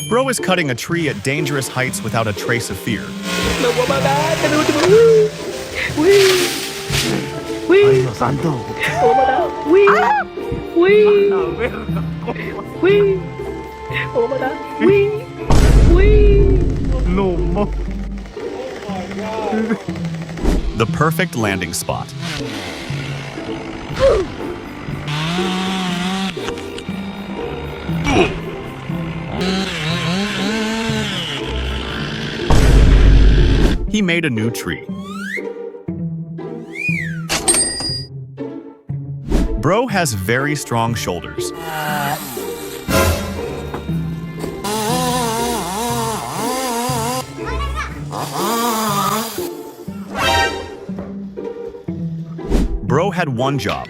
Bro is cutting a tree at dangerous heights without a trace of fear. Ay, Dios santo. No more. The perfect landing spot. He made a new tree. Bro has very strong shoulders. Bro had one job,